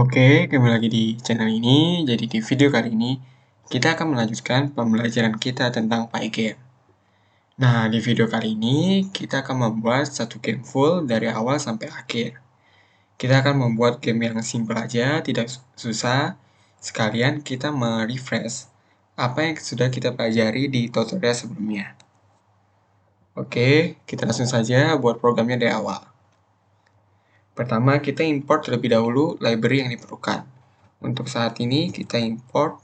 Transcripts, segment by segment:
Oke, kembali lagi di channel ini. Jadi di video kali ini, kita akan melanjutkan pembelajaran kita tentang Pygame. Nah, di video kali ini, kita akan membuat satu game full dari awal sampai akhir. Kita akan membuat game yang simple aja, tidak susah. Sekalian kita merefresh apa yang sudah kita pelajari di tutorial sebelumnya. Oke, kita langsung saja buat programnya dari awal. Pertama, kita import terlebih dahulu library yang diperlukan. Untuk saat ini, kita import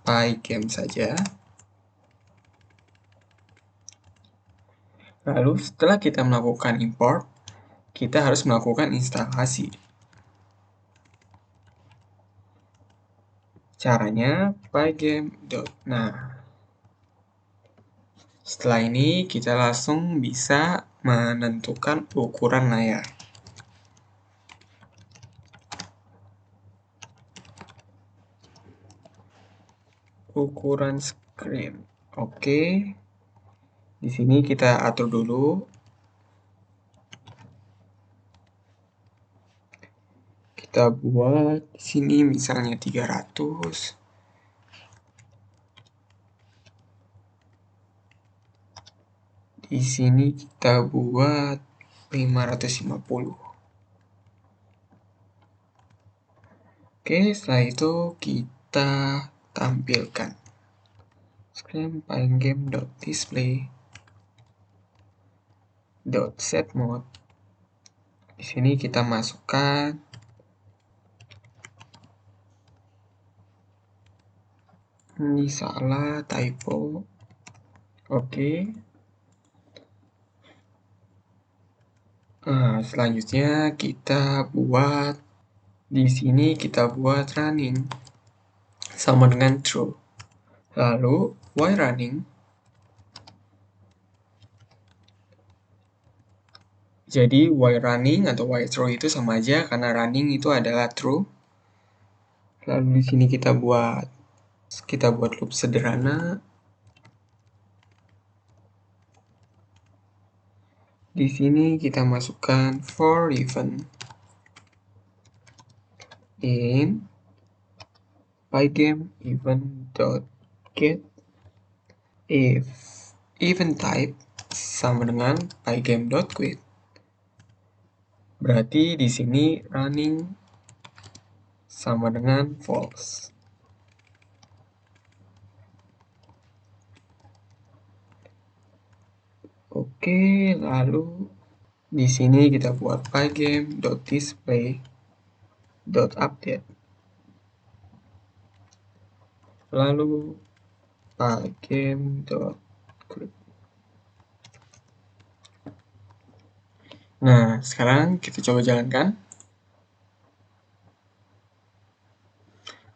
Pygame saja. Lalu setelah kita melakukan import, kita harus melakukan instalasi. Caranya pygame. Nah, setelah ini kita langsung bisa menentukan ukuran layar. Ukuran screen. Oke. Di sini kita atur dulu. Kita buat di sini misalnya 300. Di sini kita buat 550. Oke, setelah itu kita tampilkan screen pygame.display.setMode. Di sini kita masukkan ini salah typo. Oke. Nah, selanjutnya kita buat di sini kita buat running sama dengan true. Lalu while running, jadi while running atau while true itu sama aja karena running itu adalah true. Lalu di sini kita buat loop sederhana. Di sini kita masukkan for event in pygame event.get if event type sama dengan pygame.quit. Berarti di sini running sama dengan false. Oke, lalu di sini kita buat pygame.display.update. Lalu pygame.quit. Nah, sekarang kita coba jalankan.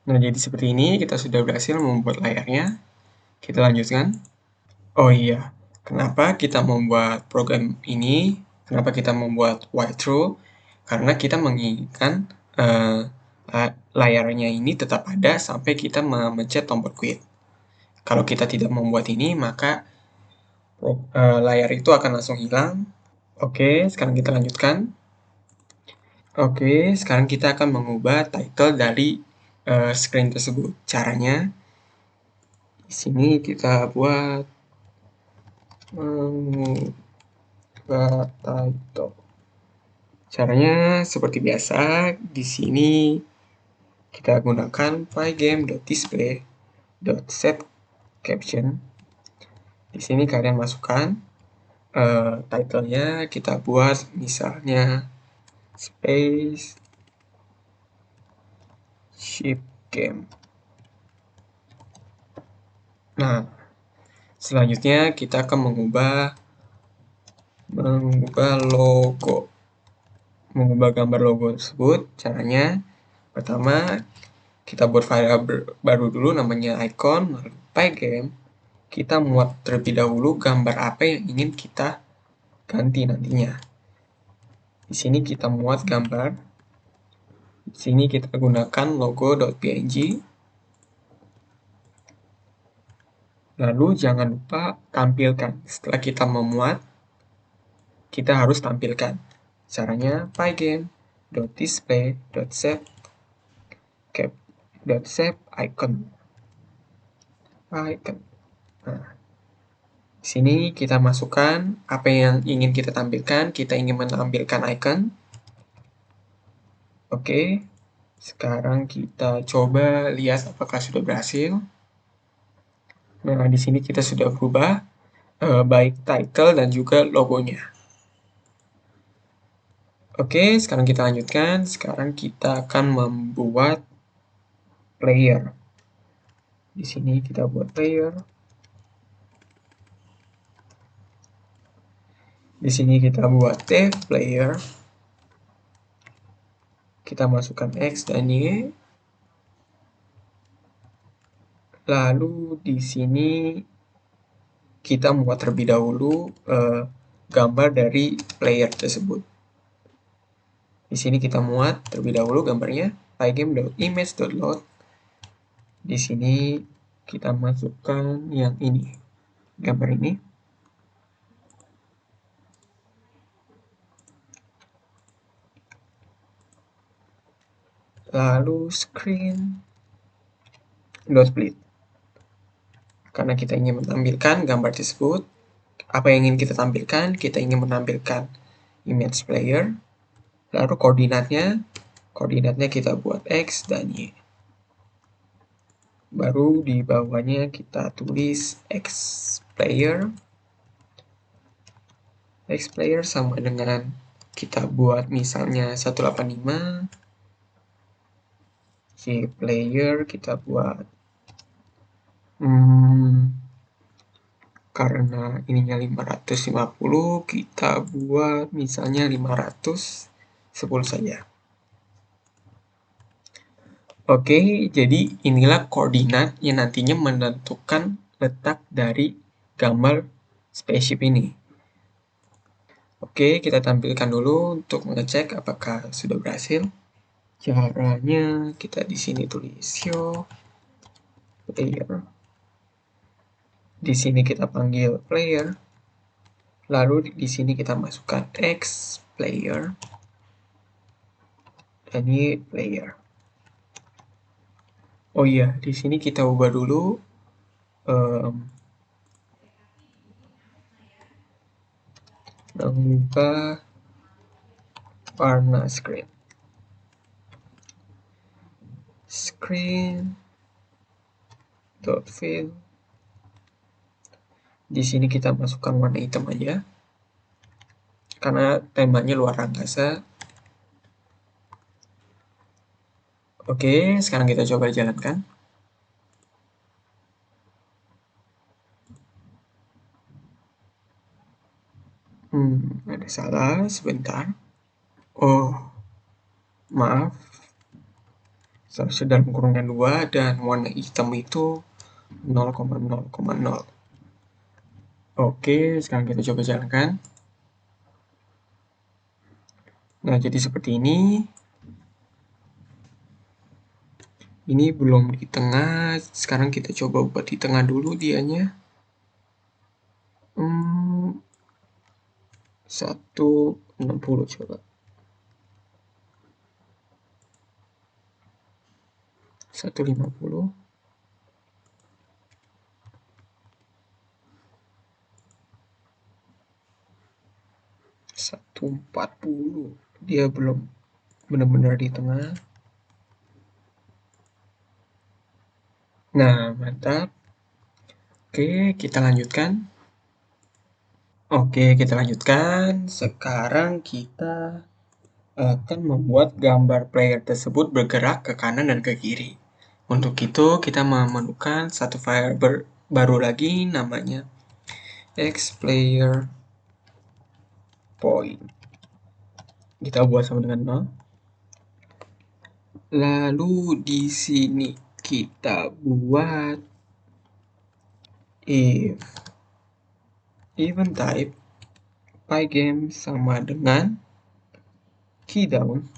Nah, jadi seperti ini kita sudah berhasil membuat layarnya. Kita lanjutkan. Oh iya, kenapa kita membuat program ini? Kenapa kita membuat while true? Karena kita menginginkan layarnya ini tetap ada sampai kita memencet tombol quit. Kalau kita tidak membuat ini, maka layar itu akan langsung hilang. Oke, sekarang kita lanjutkan. Oke, sekarang kita akan mengubah title dari screen tersebut. Caranya, di sini kita buat mengubah title. Caranya seperti biasa, di sini kita gunakan pygame.display.setCaption. Di sini kalian masukkan title-nya, kita buat misalnya space ship game. Nah, selanjutnya kita akan mengubah logo. Mengubah gambar logo tersebut, caranya pertama kita buat file baru dulu namanya icon, lalu pygame. Kita muat terlebih dahulu gambar apa yang ingin kita ganti nantinya. Di sini kita muat gambar. Di sini kita gunakan logo.png. Lalu jangan lupa tampilkan. Setelah kita memuat, kita harus tampilkan. Caranya pygame.display.set cap.shape icon. Nah, di sini kita masukkan apa yang ingin kita tampilkan. Kita ingin menampilkan icon. Oke, sekarang kita coba lihat apakah sudah berhasil. Nah, di sini kita sudah berubah baik title dan juga logonya. Oke, sekarang kita lanjutkan. Sekarang kita akan membuat player. Di sini kita buat player. Di sini kita buat div player. Kita masukkan X dan Y. Lalu di sini kita membuat terlebih dahulu gambar dari player tersebut. Di sini kita muat terlebih dahulu gambarnya pygame.image.load. Di sini kita masukkan yang ini, gambar ini. Lalu screen.split. Karena kita ingin menampilkan gambar tersebut, apa yang ingin kita tampilkan? Kita ingin menampilkan image player. Lalu koordinatnya kita buat X dan Y. Baru di bawahnya kita tulis X player sama dengan kita buat misalnya 185. Y player kita buat karena ininya 550, kita buat misalnya 510 saja. Oke, jadi inilah koordinat yang nantinya menentukan letak dari gambar spaceship ini. Oke, kita tampilkan dulu untuk mengecek apakah sudah berhasil. Caranya kita di sini tulis show player. Di sini kita panggil player. Lalu di sini kita masukkan X player dan Y player. Oh iya, di sini kita ubah dulu mengubah warna screen.fill. Di sini kita masukkan warna hitam aja karena temanya luar angkasa. Oke, sekarang kita coba jalankan. Ada salah sebentar. Oh, maaf. Seharusnya dalam kurungan 2 dan warna hitam itu 0,0,0. Oke, sekarang kita coba jalankan. Nah, jadi seperti ini. Ini belum di tengah. Sekarang kita coba buat di tengah dulu dianya. 160 coba. 150. 140. Dia belum benar-benar di tengah. Nah, mantap. Oke, kita lanjutkan. Sekarang kita akan membuat gambar player tersebut bergerak ke kanan dan ke kiri. Untuk itu, kita memerlukan satu file baru lagi namanya xplayer point. Kita buat sama dengan 0. Lalu di sini kita buat if event type pygame sama dengan keydown.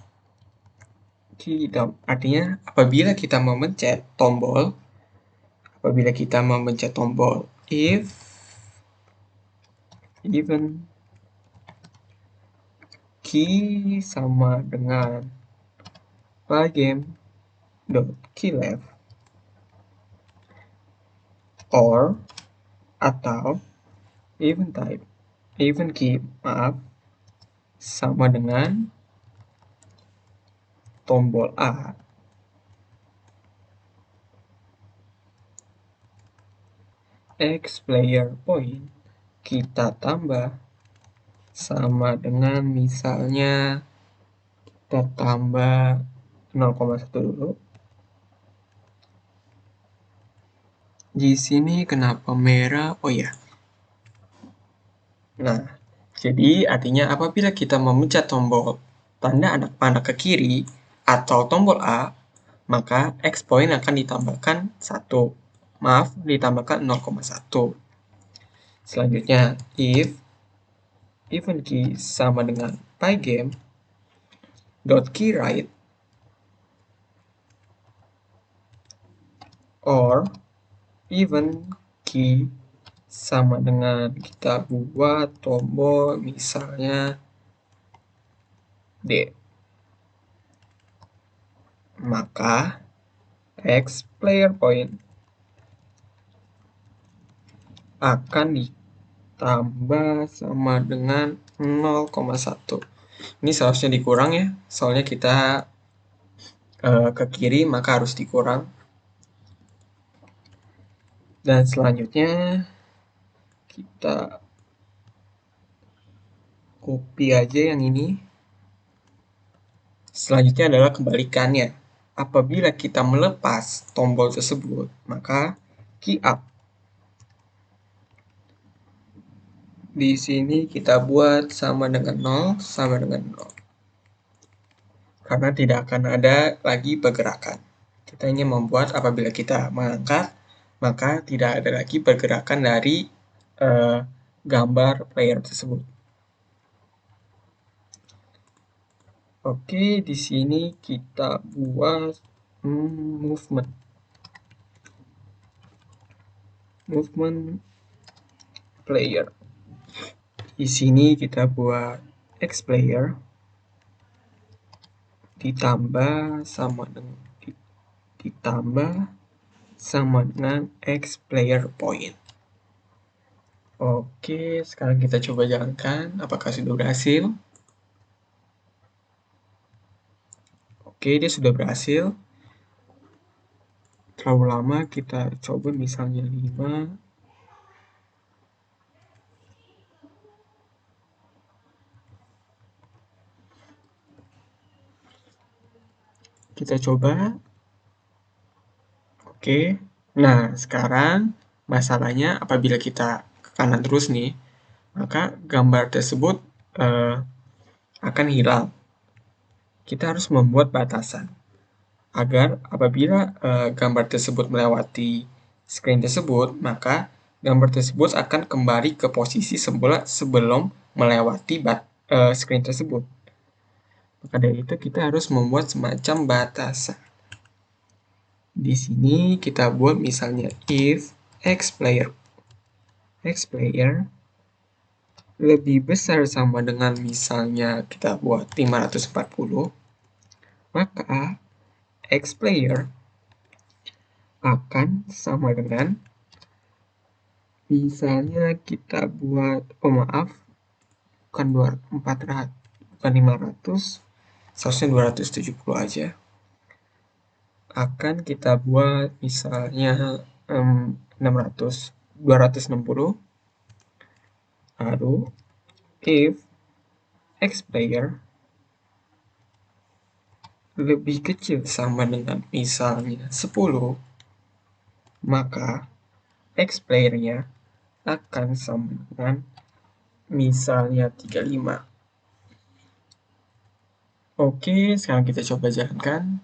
Artinya apabila kita memencet tombol if event key sama dengan pygame dot key left or atau event key sama dengan tombol A X player point kita tambah sama dengan misalnya kita tambah 0,1 dulu. Di sini kenapa merah? Oh ya. Nah, jadi artinya apabila kita memencet tombol tanda anak panah ke kiri atau tombol A, maka X point akan ditambahkan 1. Maaf, ditambahkan 0,1. Selanjutnya, if event key sama dengan pygame dot key right or event key sama dengan kita buat tombol misalnya D, maka X player point akan ditambah sama dengan 0,1. Ini seharusnya dikurang ya, soalnya kita ke kiri maka harus dikurang. Dan selanjutnya kita copy aja yang ini. Selanjutnya adalah kebalikannya. Apabila kita melepas tombol tersebut, maka key up. Di sini kita buat sama dengan 0, sama dengan 0. Karena tidak akan ada lagi pergerakan. Kita ingin membuat apabila kita mengangkat, maka tidak ada lagi pergerakan dari gambar player tersebut. Oke, di sini kita buat movement player. Di sini kita buat X player ditambah sama dengan X player point. Oke, sekarang kita coba jalankan apakah sudah berhasil. Oke, dia sudah berhasil. Terlalu lama, kita coba misalnya 5. Kita coba. Oke. Nah, sekarang masalahnya apabila kita ke kanan terus nih, maka gambar tersebut akan hilang. Kita harus membuat batasan agar apabila gambar tersebut melewati screen tersebut, maka gambar tersebut akan kembali ke posisi semula sebelum melewati screen tersebut. Maka dari itu kita harus membuat semacam batasan. Di sini kita buat misalnya if X player lebih besar sama dengan misalnya kita buat 540, maka X player akan sama dengan misalnya kita buat, oh maaf, bukan 500, seharusnya 270 aja. Akan kita buat misalnya 260. Lalu if X player lebih kecil sama dengan misalnya 10, maka X player-nya akan sama dengan misalnya 35. Oke, sekarang kita coba jalankan.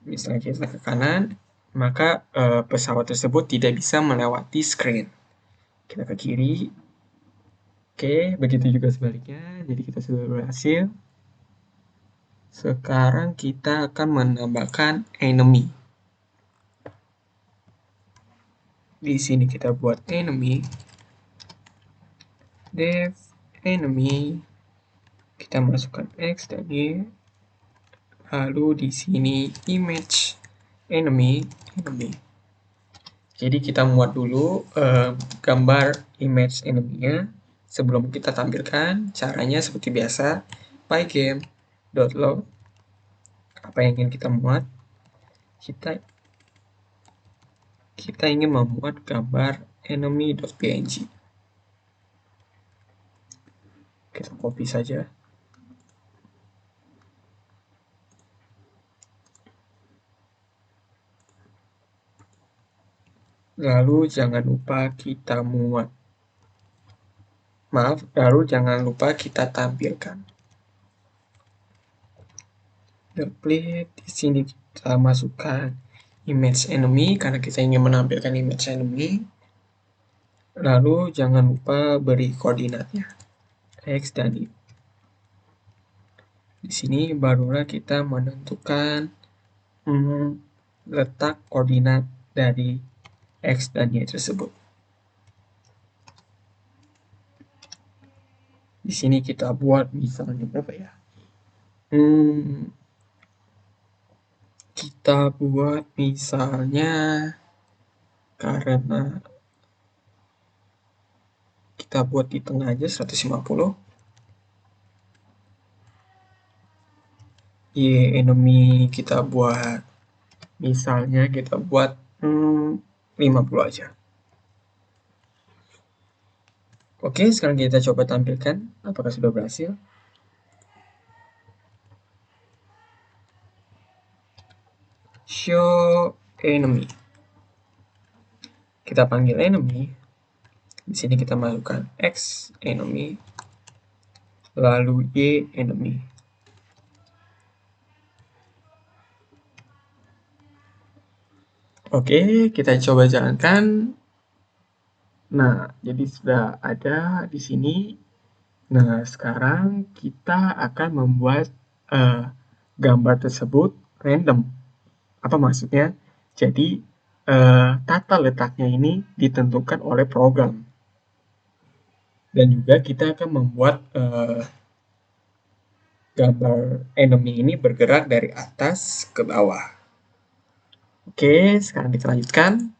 Misalnya kita ke kanan, maka pesawat tersebut tidak bisa melewati screen. Kita ke kiri. Oke, begitu juga sebaliknya. Jadi kita sudah berhasil. Sekarang kita akan menambahkan enemy. Di sini kita buat enemy, def enemy, kita masukkan X dan Y, lalu di sini image enemy. Jadi kita muat dulu gambar image enemy-nya sebelum kita tampilkan. Caranya seperti biasa, pygame.load apa yang ingin kita muat. Kita ingin membuat gambar enemy.png. Kita copy saja. Lalu jangan lupa kita muat. Lalu jangan lupa kita tampilkan. Klik di sini kita masukkan image enemy karena kita ingin menampilkan image enemy. Lalu jangan lupa beri koordinatnya X dan Y. Di sini barulah kita menentukan letak koordinat dari X dan Y tersebut. Di sini kita buat misalnya berapa ya? Kita buat misalnya karena kita buat di tengah aja 150. Enemy kita buat misalnya kita buat 50 aja. Oke, sekarang kita coba tampilkan apakah sudah berhasil. Show enemy. Kita panggil enemy. Di sini kita masukkan X enemy, lalu Y enemy. Oke, kita coba jalankan. Nah, jadi sudah ada di sini. Nah, sekarang kita akan membuat gambar tersebut random. Apa maksudnya? Jadi, tata letaknya ini ditentukan oleh program. Dan juga kita akan membuat gambar enemy ini bergerak dari atas ke bawah. Oke, sekarang kita lanjutkan.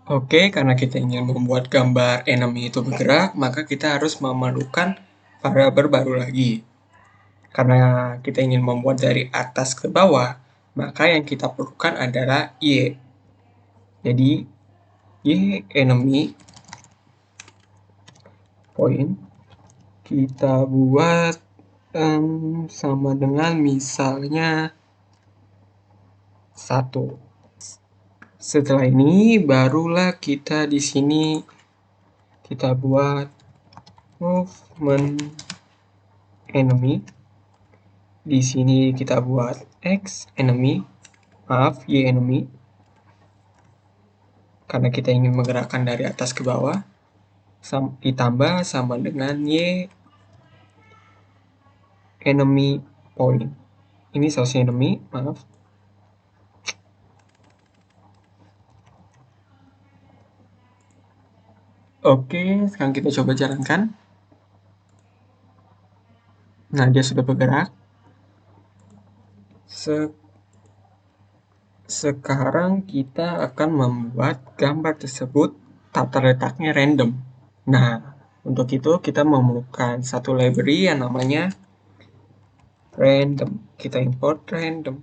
Oke, karena kita ingin membuat gambar enemy itu bergerak, maka kita harus memerlukan variabel baru lagi. Karena kita ingin membuat dari atas ke bawah, maka yang kita perlukan adalah Y. Jadi, Y enemy point kita buat sama dengan misalnya 1. Setelah ini barulah kita di sini kita buat movement enemy. Di sini kita buat X enemy, Y enemy. Karena kita ingin menggerakkan dari atas ke bawah, ditambah sama dengan Y enemy point. Ini source enemy, maaf. Oke, sekarang kita coba jalankan. Nah, dia sudah bergerak. Sekarang kita akan membuat gambar tersebut tata letaknya random. Nah, untuk itu kita memerlukan satu library yang namanya random. Kita import random.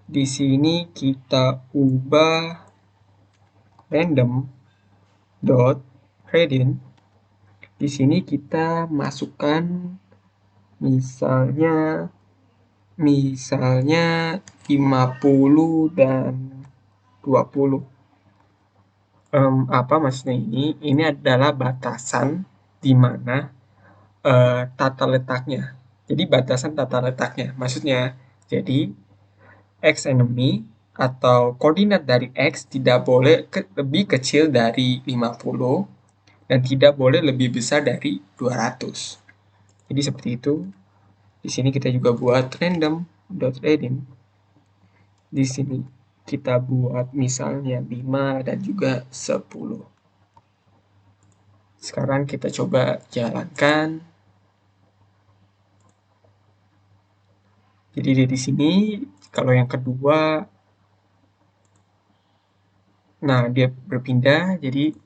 Di sini kita ubah random.radian. Di sini kita masukkan misalnya 50 dan 20. Apa maksudnya ini? Ini adalah batasan di mana tata letaknya. Jadi batasan tata letaknya. Maksudnya, jadi X enemy atau koordinat dari X tidak boleh lebih kecil dari 50 dan tidak boleh lebih besar dari 200. Jadi seperti itu. Di sini kita juga buat random.random. Di sini kita buat misalnya 5 dan juga 10. Sekarang kita coba jalankan. Jadi di sini kalau yang kedua, nah dia berpindah, jadi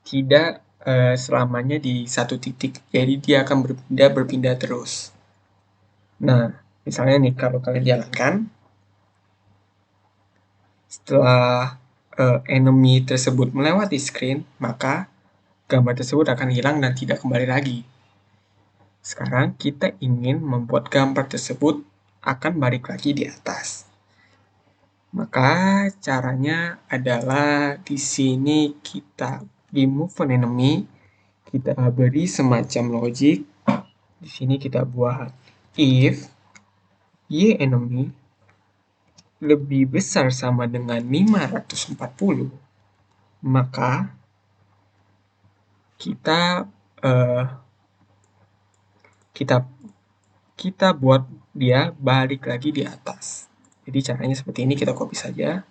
tidak selamanya di satu titik. Jadi dia akan berpindah terus. Nah, misalnya nih kalau kalian jalankan, setelah enemy tersebut melewati screen, maka gambar tersebut akan hilang dan tidak kembali lagi. Sekarang kita ingin membuat gambar tersebut akan balik lagi di atas. Maka caranya adalah di sini kita remove an enemy, kita beri semacam logic. Di sini kita buat if y enemy lebih besar sama dengan 540, maka kita uh, kita kita buat dia balik lagi di atas. Jadi caranya seperti ini, kita copy saja.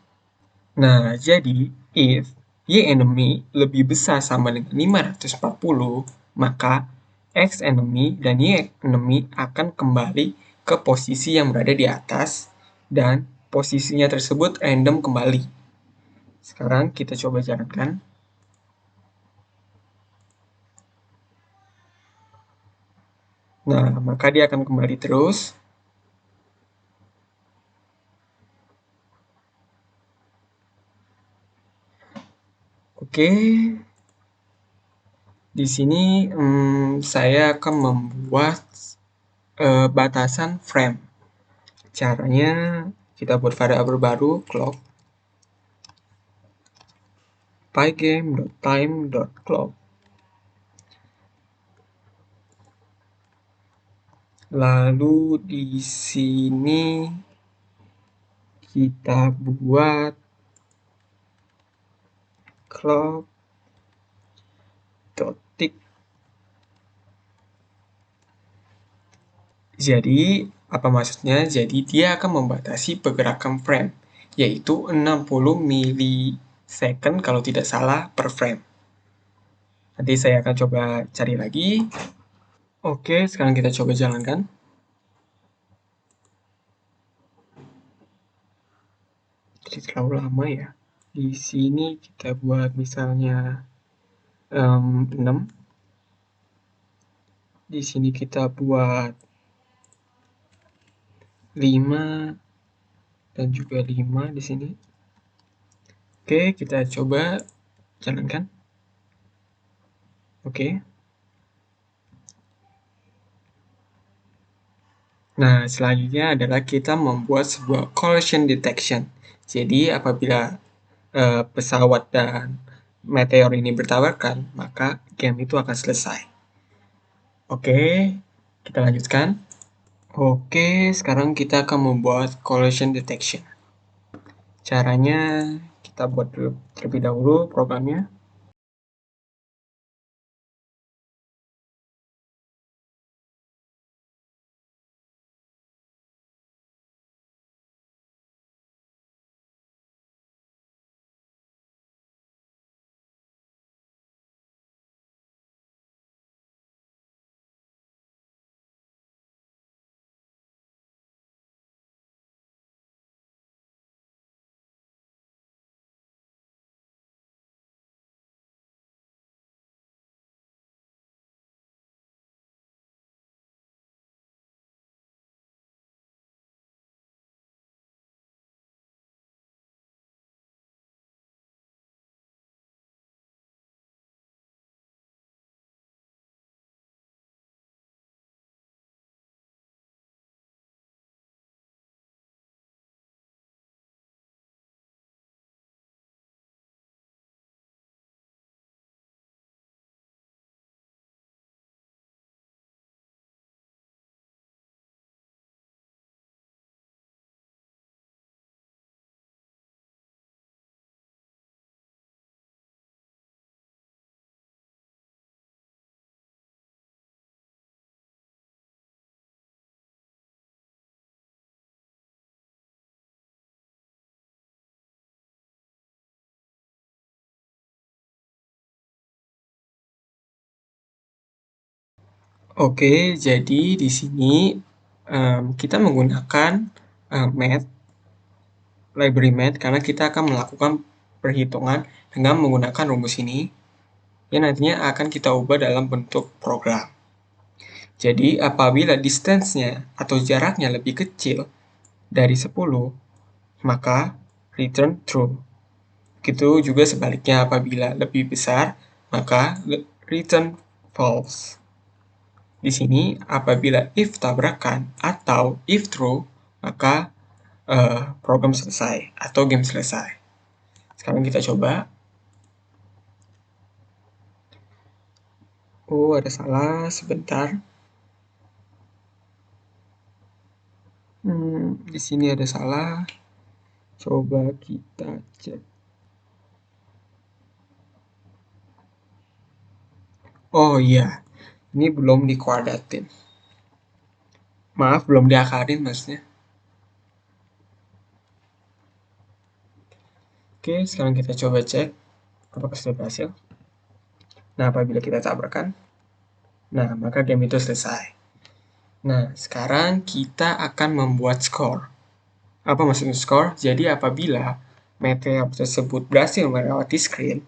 Nah, jadi if y enemy lebih besar sama dengan 540, maka x enemy dan y enemy akan kembali ke posisi yang berada di atas dan posisinya tersebut random kembali. Sekarang kita coba jalankan. Nah, maka dia akan kembali terus. Oke. Di sini saya akan membuat batasan frame. Caranya kita buat variabel baru clock pygame.time.clock. Lalu di sini kita buat clock.tick. Jadi apa maksudnya? Jadi dia akan membatasi pergerakan frame, yaitu 60 milisecond kalau tidak salah per frame. Nanti saya akan coba cari lagi. Oke, sekarang kita coba jalankan. Jadi terlalu lama ya. Di sini kita buat misalnya 6. Di sini kita buat 5 dan juga 5 di sini. Oke, kita coba jalankan. Oke. Nah, selanjutnya adalah kita membuat sebuah collision detection. Jadi, apabila pesawat dan meteor ini bertabrakan, maka game itu akan selesai. Oke, kita lanjutkan. Oke, sekarang kita akan membuat collision detection. Caranya kita buat terlebih dahulu programnya. Oke, jadi di sini kita menggunakan math, library math, karena kita akan melakukan perhitungan dengan menggunakan rumus ini, yang nantinya akan kita ubah dalam bentuk program. Jadi, apabila distance-nya atau jaraknya lebih kecil dari 10, maka return true. Begitu juga sebaliknya, apabila lebih besar, maka return false. Di sini, apabila if tabrakan atau if true, maka program selesai atau game selesai. Sekarang kita coba. Oh, ada salah. Sebentar. Di sini ada salah. Coba kita cek. Oh iya, ini belum dikuadratin. Maaf, belum diakarin maksudnya. Oke, sekarang kita coba cek apakah sudah berhasil. Nah, apabila kita tabrakan, nah maka game itu selesai. Nah, sekarang kita akan membuat skor. Apa maksudnya skor? Jadi apabila meteor tersebut berhasil melewati screen,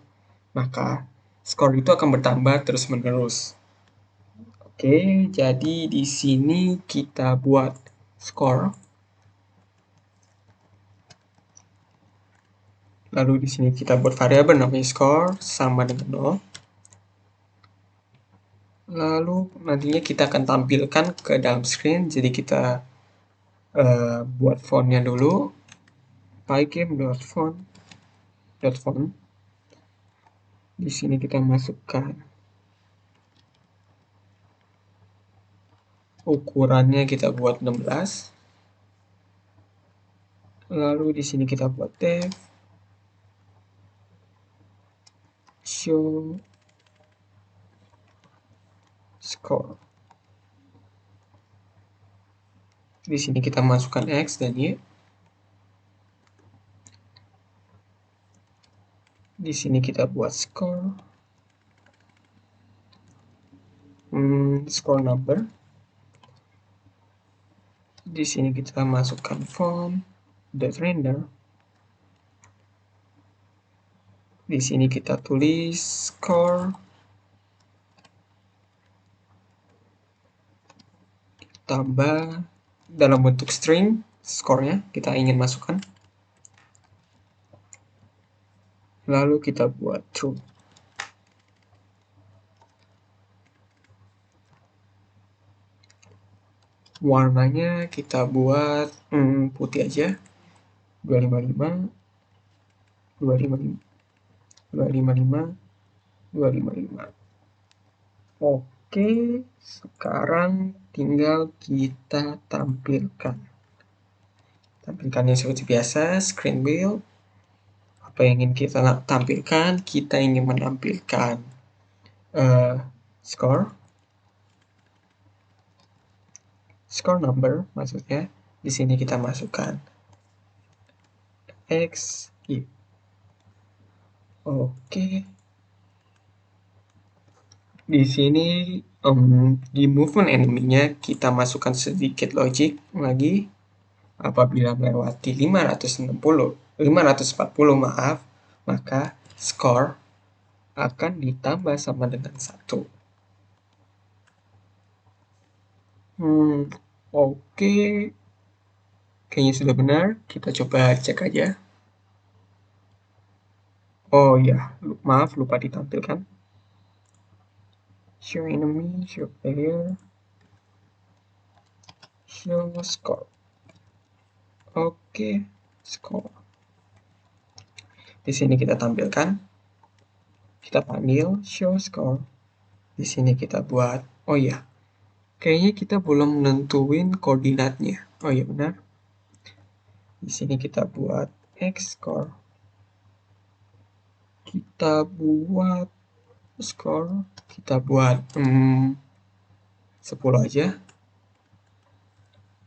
maka skor itu akan bertambah terus-menerus. Oke, jadi di sini kita buat skor. Lalu di sini kita buat variabel namanya skor sama dengan 0. Lalu nantinya kita akan tampilkan ke dalam screen. Jadi kita buat fontnya dulu. pygame.font. Di sini kita masukkan ukurannya, kita buat 16. Lalu di sini kita buat def show score. Di sini kita masukkan X dan Y. Di sini kita buat score. Score number. Di sini kita masukkan font, dot render. Di sini kita tulis score. Tambah dalam bentuk string skornya kita ingin masukkan. Lalu kita buat true. Warnanya kita buat putih aja. 255, 255, 255, 255. Oke, sekarang tinggal kita tampilkan. Tampilkannya seperti biasa, screen build. Apa yang ingin kita tampilkan? Kita ingin menampilkan score number maksudnya. Di sini kita masukkan X, Y. Oke. Di sini di movement enemy-nya kita masukkan sedikit logic lagi. Apabila melewati 540, maka score akan ditambah sama dengan 1. Oke. Kayaknya sudah benar. Kita coba cek aja. Oh ya, maaf lupa ditampilkan. Show enemy, show player, show score. Oke, score. Di sini kita tampilkan. Kita panggil show score. Di sini kita buat, oh ya, kayaknya kita belum nentuin koordinatnya. Oh iya benar. Di sini kita buat X score. Kita buat score. Kita buat 10 aja.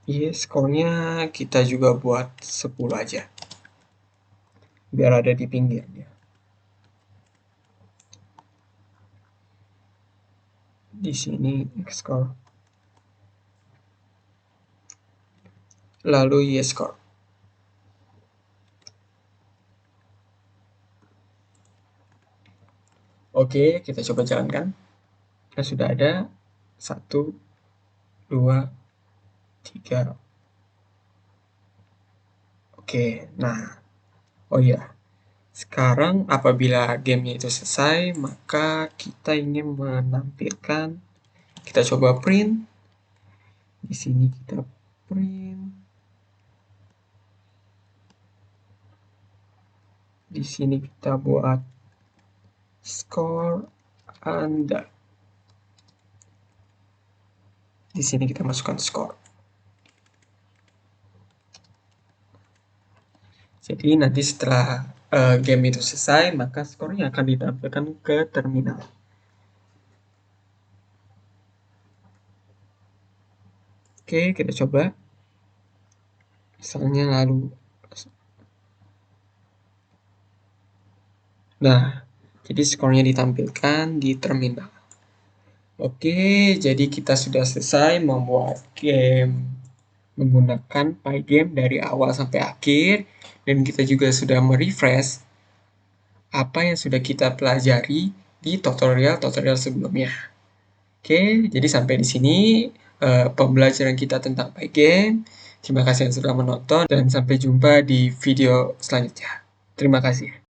Iya, skornya kita juga buat 10 aja. Biar ada di pinggirnya. Di sini X score. lalu y-score. Oke, kita coba jalankan. Nah, sudah ada 1, 2, 3. Oke, nah, oh iya. Sekarang apabila gamenya itu selesai, maka kita ingin menampilkan, kita coba print. Di sini kita print. Di sini kita buat score Anda. Di sini kita masukkan skor. Jadi nanti setelah game itu selesai, maka skornya akan ditampilkan ke terminal. Oke, kita coba. Misalnya lalu. Nah, jadi skornya ditampilkan di terminal. Oke, jadi kita sudah selesai membuat game menggunakan Pygame dari awal sampai akhir, dan kita juga sudah merefresh apa yang sudah kita pelajari di tutorial-tutorial sebelumnya. Oke, jadi sampai di sini pembelajaran kita tentang Pygame. Terima kasih yang sudah menonton dan sampai jumpa di video selanjutnya. Terima kasih.